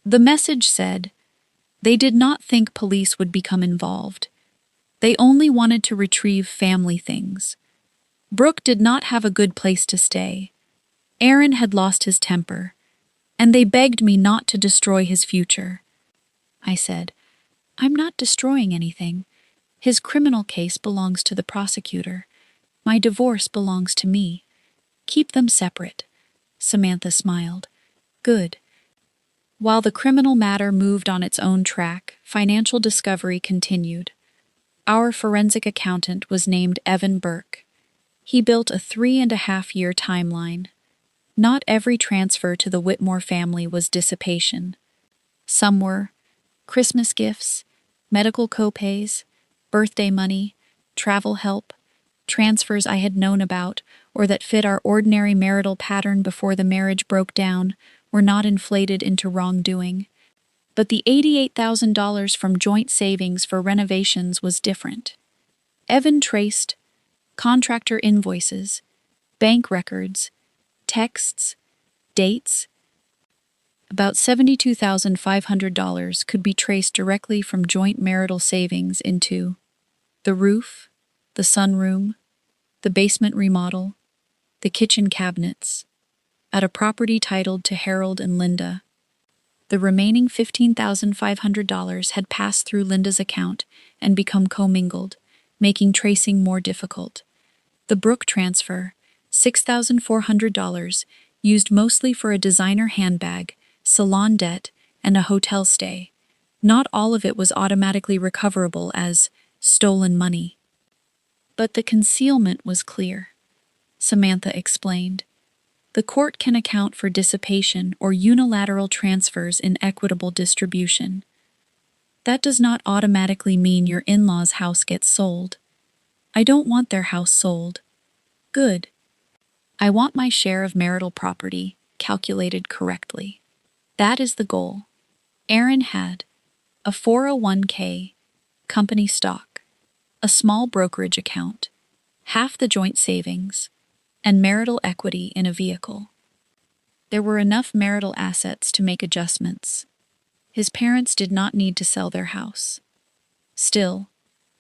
Speaker 1: The message said, "They did not think police would become involved. They only wanted to retrieve family things. Brooke did not have a good place to stay. Aaron had lost his temper, and they begged me not to destroy his future." I said, "I'm not destroying anything. His criminal case belongs to the prosecutor. My divorce belongs to me. Keep them separate." Samantha smiled. "Good." While the criminal matter moved on its own track, financial discovery continued. Our forensic accountant was named Evan Burke. He built a 3.5-year timeline. Not every transfer to the Whitmore family was dissipation. Some were Christmas gifts, medical copays, birthday money, travel help, transfers I had known about or that fit our ordinary marital pattern before the marriage broke down were not inflated into wrongdoing. But the $88,000 from joint savings for renovations was different. Evan traced contractor invoices, bank records, texts, dates. About $72,500 could be traced directly from joint marital savings into the roof, the sunroom, the basement remodel, the kitchen cabinets, at a property titled to Harold and Linda. The remaining $15,500 had passed through Linda's account and become commingled, making tracing more difficult. The Brooke transfer, $6,400, used mostly for a designer handbag, salon debt, and a hotel stay. Not all of it was automatically recoverable as stolen money. But the concealment was clear, Samantha explained. The court can account for dissipation or unilateral transfers in equitable distribution. That does not automatically mean your in-laws' house gets sold. I don't want their house sold. Good. I want my share of marital property calculated correctly. That is the goal. Aaron had a 401k, company stock, a small brokerage account, half the joint savings, and marital equity in a vehicle. There were enough marital assets to make adjustments. His parents did not need to sell their house. Still,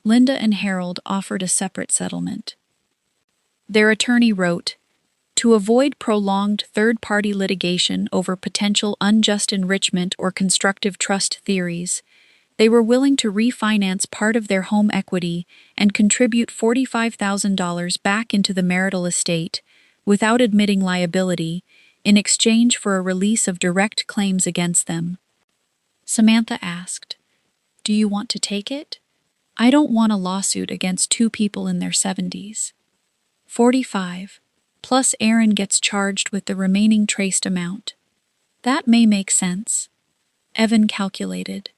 Speaker 1: Linda and Harold offered a separate settlement. Their attorney wrote, "To avoid prolonged third-party litigation over potential unjust enrichment or constructive trust theories, they were willing to refinance part of their home equity and contribute $45,000 back into the marital estate, without admitting liability, in exchange for a release of direct claims against them." Samantha asked, "Do you want to take it? I don't want a lawsuit against two people in their 70s. 45, plus Aaron gets charged with the remaining traced amount. That may make sense." Evan calculated.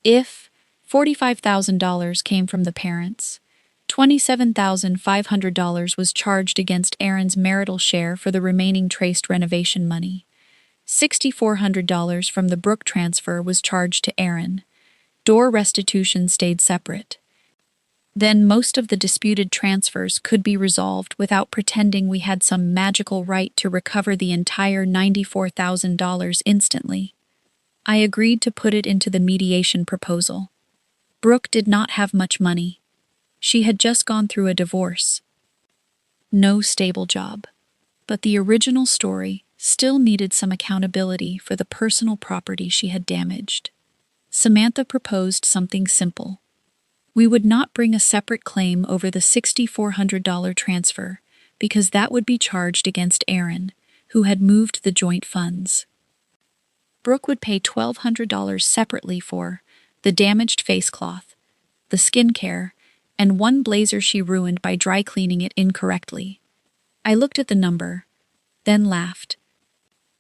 Speaker 1: If $45,000 came from the parents, $27,500 was charged against Aaron's marital share for the remaining traced renovation money. $6,400 from the Brooke transfer was charged to Aaron. Door restitution stayed separate. Then most of the disputed transfers could be resolved without pretending we had some magical right to recover the entire $94,000 instantly. I agreed to put it into the mediation proposal. Brooke did not have much money. She had just gone through a divorce. No stable job. But the original story still needed some accountability for the personal property she had damaged. Samantha proposed something simple. We would not bring a separate claim over the $6,400 transfer, because that would be charged against Aaron, who had moved the joint funds. Brooke would pay $1,200 separately for the damaged face cloth, the skincare, and one blazer she ruined by dry cleaning it incorrectly. I looked at the number, then laughed.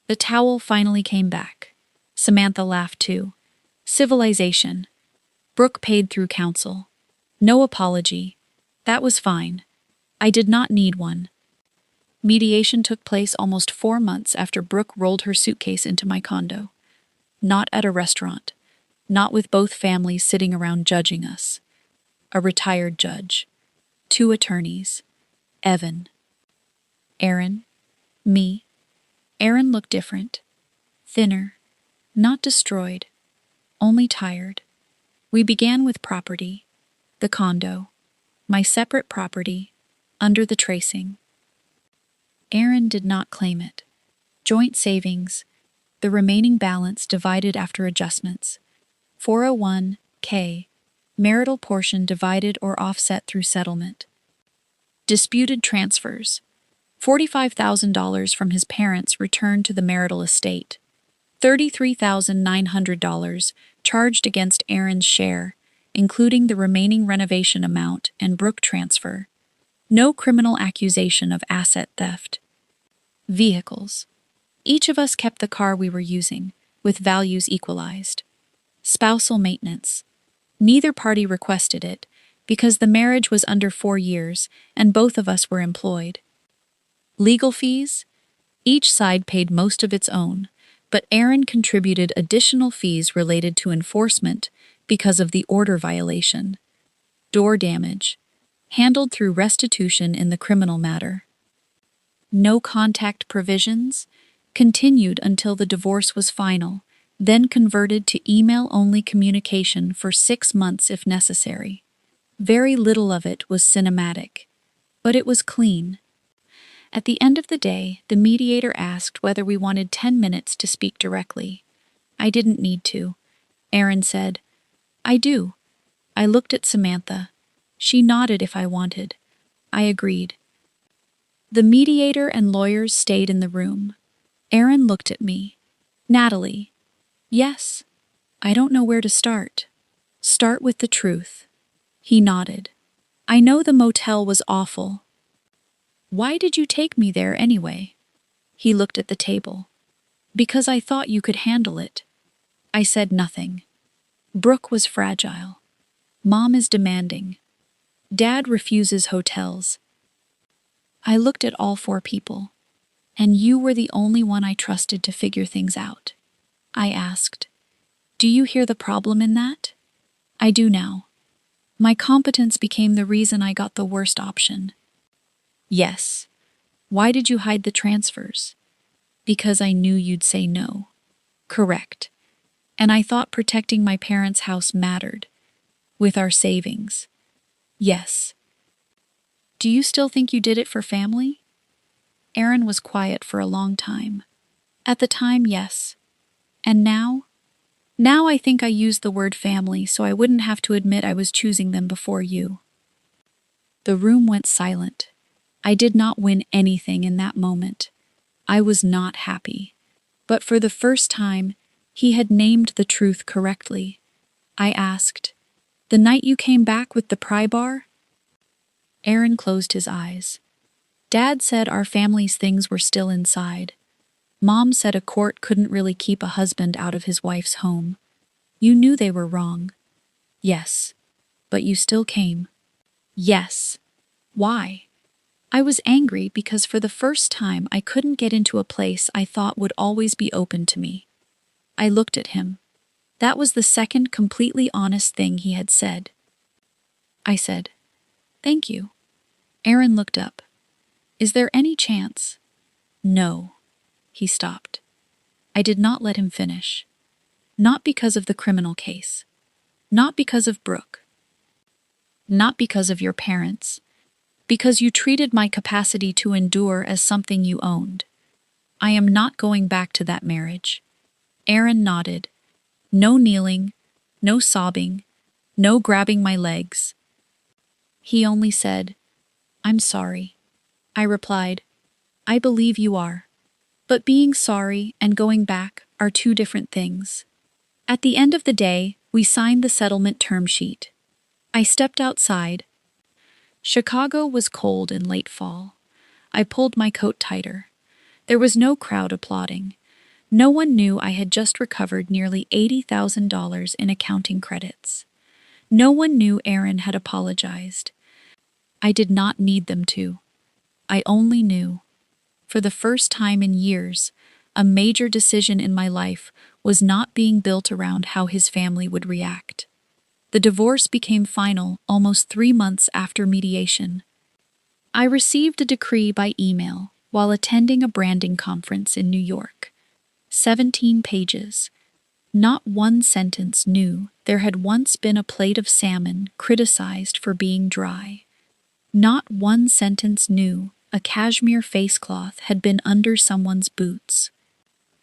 Speaker 1: The towel finally came back. Samantha laughed too. Civilization. Brooke paid through counsel. No apology. That was fine. I did not need one. Mediation took place almost 4 months after Brooke rolled her suitcase into my condo. Not at a restaurant. Not with both families sitting around judging us. A retired judge. 2 attorneys. Evan. Aaron. Me. Aaron looked different. Thinner. Not destroyed. Only tired. We began with property. The condo. My separate property. Under the tracing. Aaron did not claim it. Joint savings. The remaining balance divided after adjustments. 401k. Marital portion divided or offset through settlement. Disputed transfers. $45,000 from his parents returned to the marital estate. $33,900 charged against Aaron's share, including the remaining renovation amount and Brooke transfer. No criminal accusation of asset theft. Vehicles. Each of us kept the car we were using, with values equalized. Spousal maintenance. Neither party requested it, because the marriage was under 4 years and both of us were employed. Legal fees? Each side paid most of its own, but Aaron contributed additional fees related to enforcement because of the order violation. Door damage. Handled through restitution in the criminal matter. No contact provisions? Continued until the divorce was final, then converted to email-only communication for 6 months if necessary. Very little of it was cinematic, but it was clean. At the end of the day, the mediator asked whether we wanted 10 minutes to speak directly. I didn't need to. Aaron said. I do. I looked at Samantha. She nodded if I wanted. I agreed. The mediator and lawyers stayed in the room. Aaron looked at me. Natalie. Yes. I don't know where to start. Start with the truth. He nodded. I know the motel was awful. Why did you take me there anyway? He looked at the table. Because I thought you could handle it. I said nothing. Brooke was fragile. Mom is demanding. Dad refuses hotels. I looked at all four people. And you were the only one I trusted to figure things out. I asked. Do you hear the problem in that? I do now. My competence became the reason I got the worst option. Yes. Why did you hide the transfers? Because I knew you'd say no. Correct. And I thought protecting my parents' house mattered. With our savings. Yes. Do you still think you did it for family? Aaron was quiet for a long time. At the time, yes. And now? Now I think I used the word family so I wouldn't have to admit I was choosing them before you. The room went silent. I did not win anything in that moment. I was not happy. But for the first time, he had named the truth correctly. I asked, the night you came back with the pry bar? Aaron closed his eyes. Dad said our family's things were still inside. Mom said a court couldn't really keep a husband out of his wife's home. You knew they were wrong. Yes. But you still came. Yes. Why? I was angry because for the first time I couldn't get into a place I thought would always be open to me. I looked at him. That was the second completely honest thing he had said. I said, thank you. Aaron looked up. Is there any chance? No. He stopped. I did not let him finish. Not because of the criminal case. Not because of Brooke. Not because of your parents. Because you treated my capacity to endure as something you owned. I am not going back to that marriage. Aaron nodded. No kneeling, no sobbing, no grabbing my legs. He only said, I'm sorry. I replied, I believe you are. But being sorry and going back are two different things. At the end of the day, we signed the settlement term sheet. I stepped outside. Chicago was cold in late fall. I pulled my coat tighter. There was no crowd applauding. No one knew I had just recovered nearly $80,000 in accounting credits. No one knew Aaron had apologized. I did not need them to. I only knew. For the first time in years, a major decision in my life was not being built around how his family would react. The divorce became final almost 3 months after mediation. I received a decree by email while attending a branding conference in New York. 17 pages. Not one sentence knew there had once been a plate of salmon criticized for being dry. Not one sentence knew a cashmere face cloth had been under someone's boots.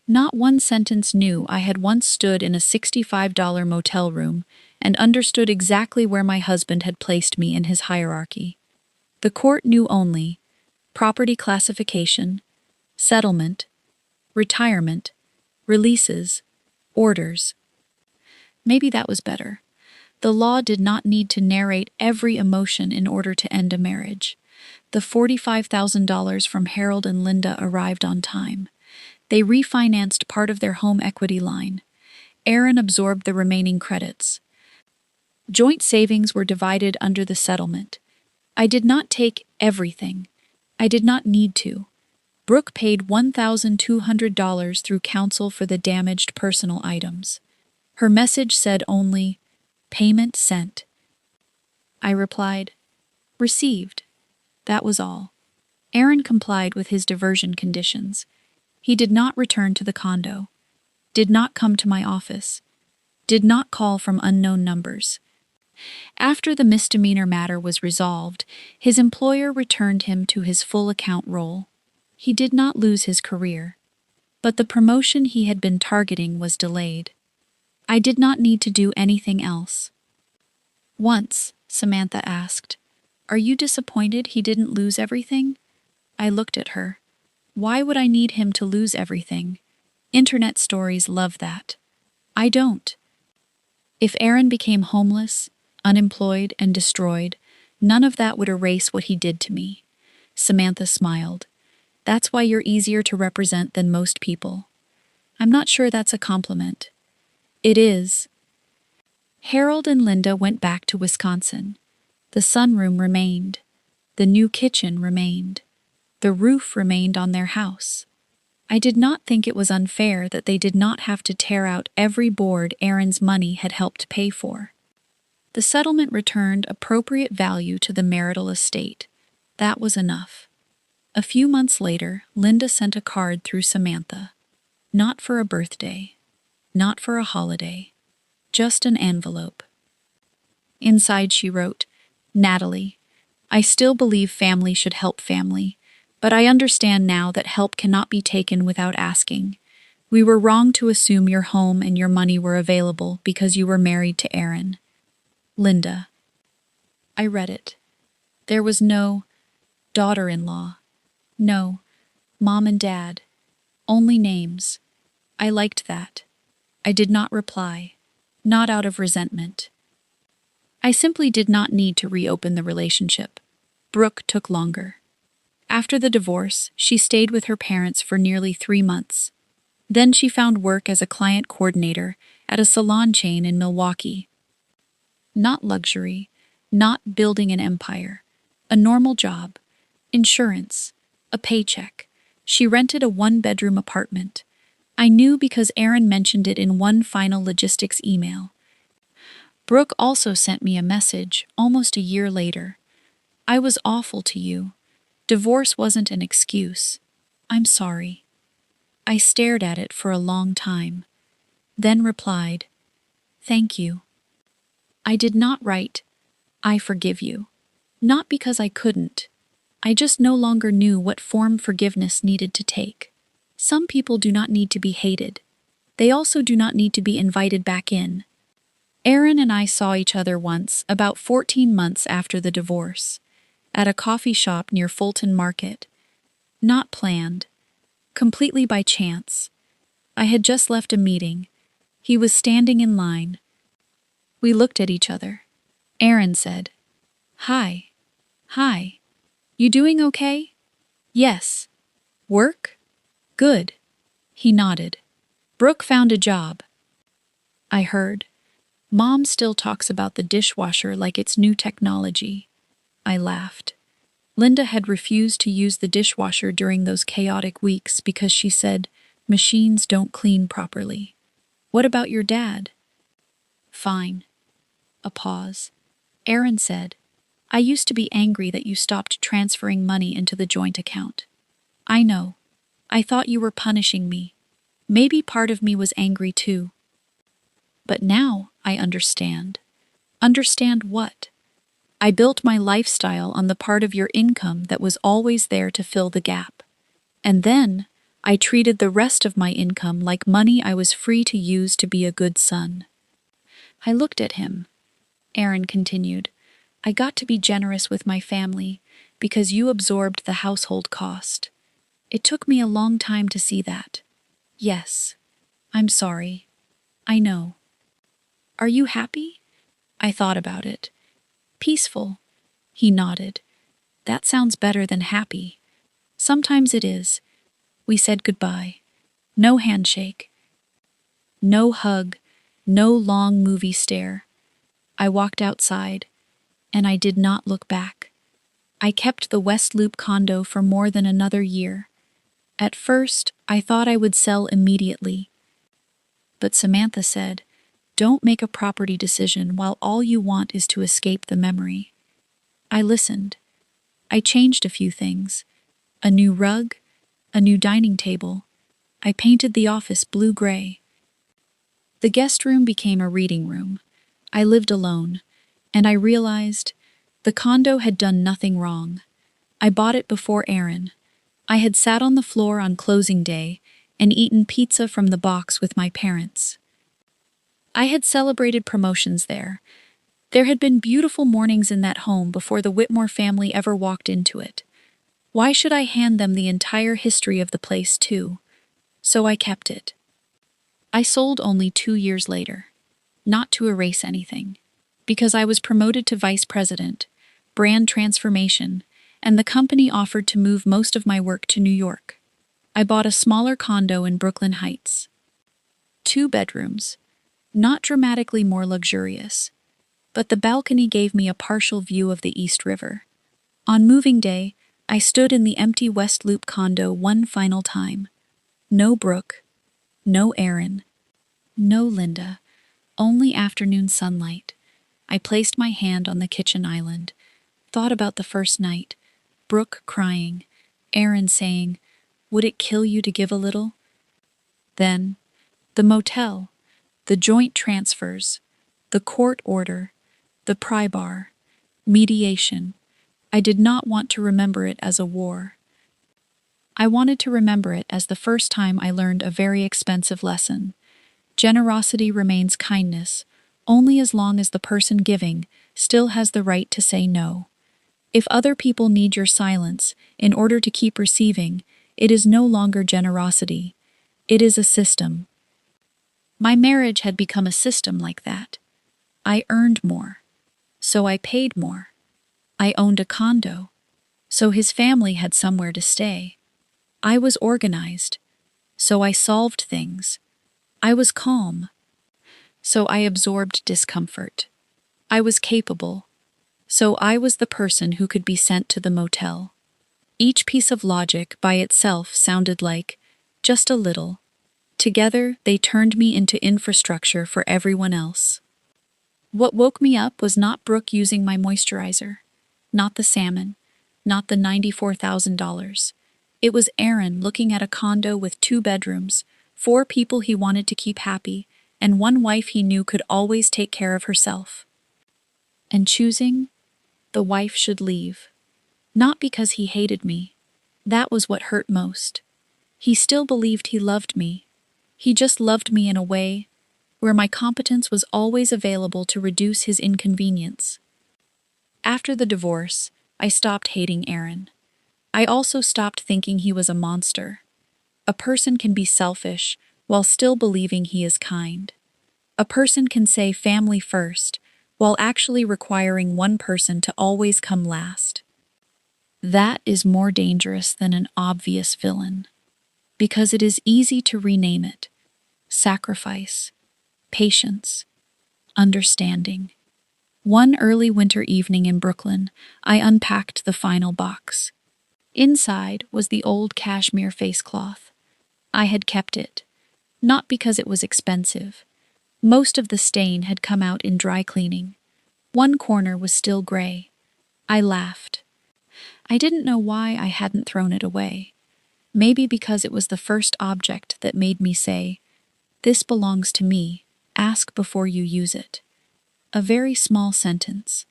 Speaker 1: Not one sentence knew I had once stood in a $65 motel room and understood exactly where my husband had placed me in his hierarchy. The court knew only property classification, settlement, retirement, releases, orders. Maybe that was better. The law did not need to narrate every emotion in order to end a marriage. The $45,000 from Harold and Linda arrived on time. They refinanced part of their home equity line. Aaron absorbed the remaining credits. Joint savings were divided under the settlement. I did not take everything. I did not need to. Brooke paid $1,200 through counsel for the damaged personal items. Her message said only, "Payment sent." I replied, "Received." That was all. Aaron complied with his diversion conditions. He did not return to the condo, did not come to my office, did not call from unknown numbers. After the misdemeanor matter was resolved, his employer returned him to his full account role. He did not lose his career. But the promotion he had been targeting was delayed. I did not need to do anything else. Once, Samantha asked, "Are you disappointed he didn't lose everything?" I looked at her. Why would I need him to lose everything? Internet stories love that. I don't. If Aaron became homeless, unemployed, and destroyed, none of that would erase what he did to me. Samantha smiled. That's why you're easier to represent than most people. I'm not sure that's a compliment. It is. Harold and Linda went back to Wisconsin. The sunroom remained. The new kitchen remained. The roof remained on their house. I did not think it was unfair that they did not have to tear out every board Aaron's money had helped pay for. The settlement returned appropriate value to the marital estate. That was enough. A few months later, Linda sent a card through Samantha. Not for a birthday. Not for a holiday. Just an envelope. Inside she wrote, "Natalie, I still believe family should help family, but I understand now that help cannot be taken without asking. We were wrong to assume your home and your money were available because you were married to Aaron. Linda." I read it. There was no daughter-in-law. No, mom and dad. Only names. I liked that. I did not reply. Not out of resentment. I simply did not need to reopen the relationship. Brooke took longer. After the divorce, she stayed with her parents for nearly 3 months. Then she found work as a client coordinator at a salon chain in Milwaukee. Not luxury, not building an empire. A normal job. Insurance. A paycheck. She rented a 1-bedroom apartment. I knew because Aaron mentioned it in one final logistics email. Brooke also sent me a message almost a year later. "I was awful to you. Divorce wasn't an excuse. I'm sorry." I stared at it for a long time, then replied, "Thank you." I did not write, "I forgive you." Not because I couldn't. I just no longer knew what form forgiveness needed to take. Some people do not need to be hated. They also do not need to be invited back in. Aaron and I saw each other once, about 14 months after the divorce, at a coffee shop near Fulton Market. Not planned. Completely by chance. I had just left a meeting. He was standing in line. We looked at each other. Aaron said, "Hi. Hi. You doing okay?" "Yes." "Work?" "Good." He nodded. "Brooke found a job." I heard. Mom still talks about the dishwasher like it's new technology. I laughed. Linda had refused to use the dishwasher during those chaotic weeks because she said, "Machines don't clean properly." "What about your dad?" "Fine." A pause. Aaron said, "I used to be angry that you stopped transferring money into the joint account." "I know. I thought you were punishing me. Maybe part of me was angry too. But now I understand." "Understand what?" "I built my lifestyle on the part of your income that was always there to fill the gap. And then I treated the rest of my income like money I was free to use to be a good son." I looked at him. Aaron continued, "I got to be generous with my family because you absorbed the household cost. It took me a long time to see that. Yes, I'm sorry. I know." "Are you happy?" I thought about it. "Peaceful." He nodded. "That sounds better than happy." "Sometimes it is." We said goodbye. No handshake. No hug. No long movie stare. I walked outside, and I did not look back. I kept the West Loop condo for more than another year. At first, I thought I would sell immediately. But Samantha said, "Don't make a property decision while all you want is to escape the memory." I listened. I changed a few things. A new rug, a new dining table. I painted the office blue-gray. The guest room became a reading room. I lived alone, and I realized the condo had done nothing wrong. I bought it before Aaron. I had sat on the floor on closing day and eaten pizza from the box with my parents. I had celebrated promotions there. There had been beautiful mornings in that home before the Whitmore family ever walked into it. Why should I hand them the entire history of the place, too? So I kept it. I sold only 2 years later. Not to erase anything. Because I was promoted to vice president, brand transformation, and the company offered to move most of my work to New York. I bought a smaller condo in Brooklyn Heights. 2 bedrooms. Not dramatically more luxurious, but the balcony gave me a partial view of the East River. On moving day, I stood in the empty West Loop condo one final time. No Brooke, no Aaron, no Linda, only afternoon sunlight. I placed my hand on the kitchen island, thought about the first night, Brooke crying, Aaron saying, "Would it kill you to give a little?" Then, the motel, the joint transfers, the court order, the pry bar, mediation. I did not want to remember it as a war. I wanted to remember it as the first time I learned a very expensive lesson. Generosity remains kindness, only as long as the person giving still has the right to say no. If other people need your silence in order to keep receiving, it is no longer generosity. It is a system. My marriage had become a system like that. I earned more, so I paid more. I owned a condo, so his family had somewhere to stay. I was organized, so I solved things. I was calm, so I absorbed discomfort. I was capable, so I was the person who could be sent to the motel. Each piece of logic by itself sounded like, just a little. Together, they turned me into infrastructure for everyone else. What woke me up was not Brooke using my moisturizer, not the salmon, not the $94,000. It was Aaron looking at a condo with 2 bedrooms, 4 people he wanted to keep happy, and 1 wife he knew could always take care of herself. And choosing, the wife should leave. Not because he hated me. That was what hurt most. He still believed he loved me. He just loved me in a way where my competence was always available to reduce his inconvenience. After the divorce, I stopped hating Aaron. I also stopped thinking he was a monster. A person can be selfish while still believing he is kind. A person can say family first while actually requiring one person to always come last. That is more dangerous than an obvious villain, because it is easy to rename it: sacrifice, patience, understanding. One early winter evening in Brooklyn, I unpacked the final box. Inside was the old cashmere face cloth. I had kept it, not because it was expensive. Most of the stain had come out in dry cleaning. One corner was still gray. I laughed. I didn't know why I hadn't thrown it away. Maybe because it was the first object that made me say, "This belongs to me. Ask before you use it." A very small sentence.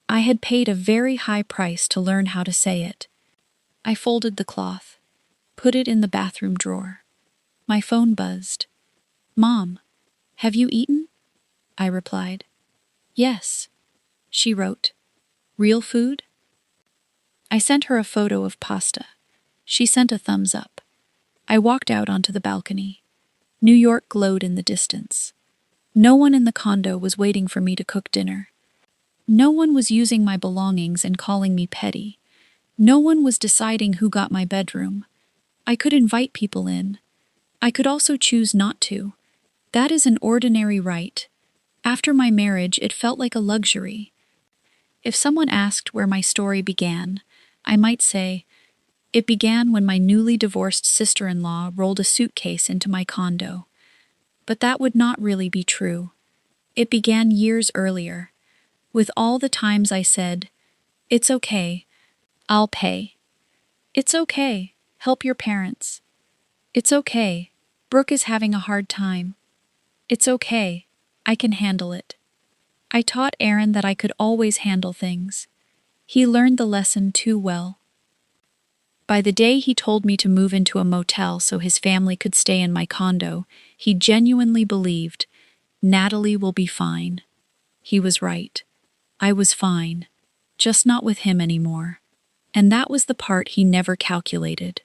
Speaker 1: I had paid a very high price to learn how to say it. I folded the cloth, put it in the bathroom drawer. My phone buzzed. "Mom, have you eaten?" I replied. "Yes," she wrote. "Real food?" I sent her a photo of pasta. She sent a thumbs up. I walked out onto the balcony. New York glowed in the distance. No one in the condo was waiting for me to cook dinner. No one was using my belongings and calling me petty. No one was deciding who got my bedroom. I could invite people in. I could also choose not to. That is an ordinary right. After my marriage, it felt like a luxury. If someone asked where my story began, I might say, it began when my newly divorced sister-in-law rolled a suitcase into my condo. But that would not really be true. It began years earlier, with all the times I said, "It's okay, I'll pay. It's okay, help your parents. It's okay, Brooke is having a hard time. It's okay, I can handle it." I taught Aaron that I could always handle things. He learned the lesson too well. By the day he told me to move into a motel so his family could stay in my condo, he genuinely believed, Natalie will be fine. He was right. I was fine. Just not with him anymore. And that was the part he never calculated.